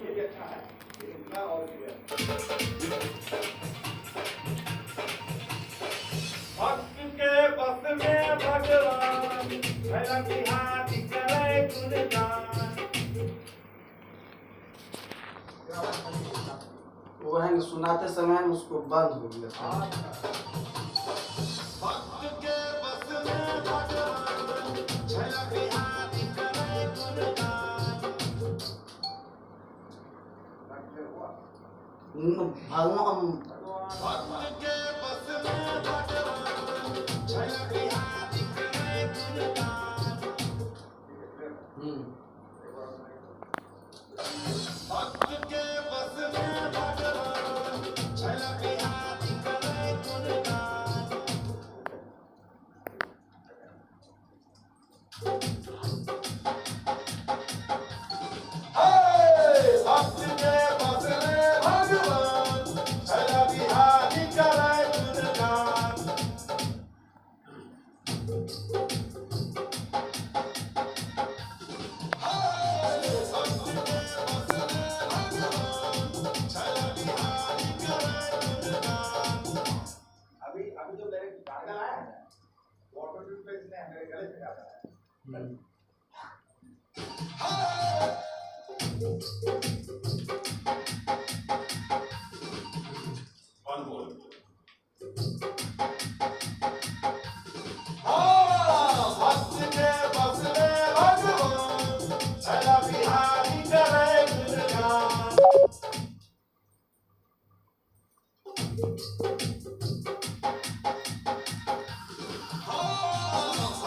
ये भी अच्छा है, इतना और भी है। भक्त के बस में भगवान, भला बिहारी करे गुणगान। वो है ना, सुनाते समय उसको बंद हो गया था। भक्त के बस में भगवान, भला बिहारी करे गुणगान। भगवान भक्त के बस में भगवान, भला बिहारी करे गुणगान। भक्त के बस में भगवान, भला बिहारी करे गुणगान। भक्त के बस में भगवान, भला बिहारी करे गुणगान। अभी जो मेरे गाना आया है वाटर पे इसने मेरे गले से गाया है। One more. भक्त के बस में भगवान, भला बिहारी करे गुणगान।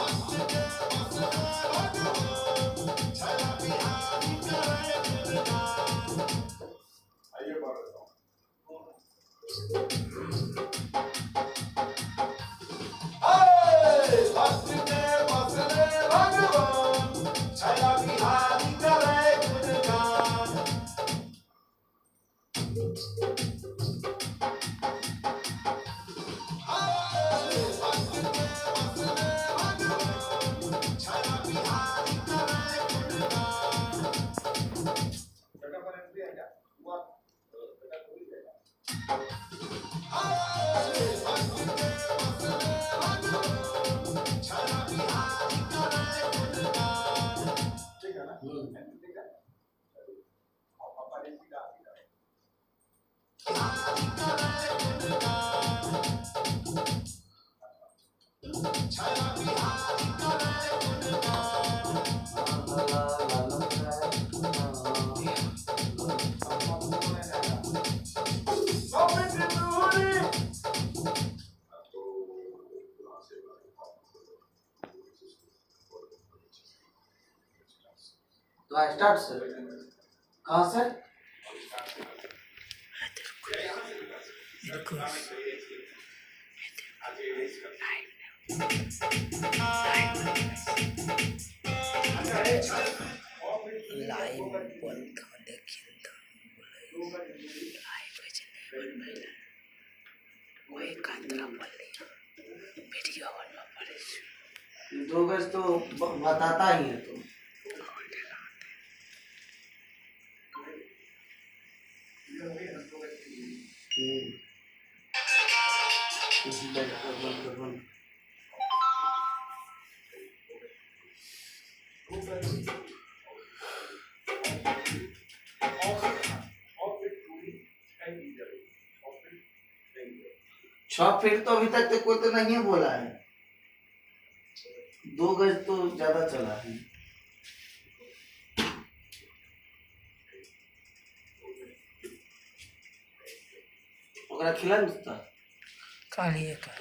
भक्त के बस में भगवान, भला बिहारी करे गुणगान। आइए पढ़ लेता हूँ। भक्त के बस में भगवान, भला बिहारी करे गुणगान। भक्त के बस में भगवान, भला बिहारी करे गुणगान। बेटा पर एंट्री है क्या? हुआ बेटा कोई जाएगा। भक्त के बस में भगवान, भला बिहारी करे गुणगान। ठीक है ना? एंट्री ठीक है? और पापा ने सीधा सीधा बिहारी करे गुणगान। भला बिहारी करे गुणगान। तो स्टार्ट से कहाँ से? लाइव बंद देखिए लाइव वही कांतरा पल्ली वीडियो बनवा पड़े। दो गज तो बताता ही है तो। छह फीट तो अभी तक तो कोई तो नहीं बोला है, 2 गज तो ज्यादा चला है। ओकरा खिला था कालिए का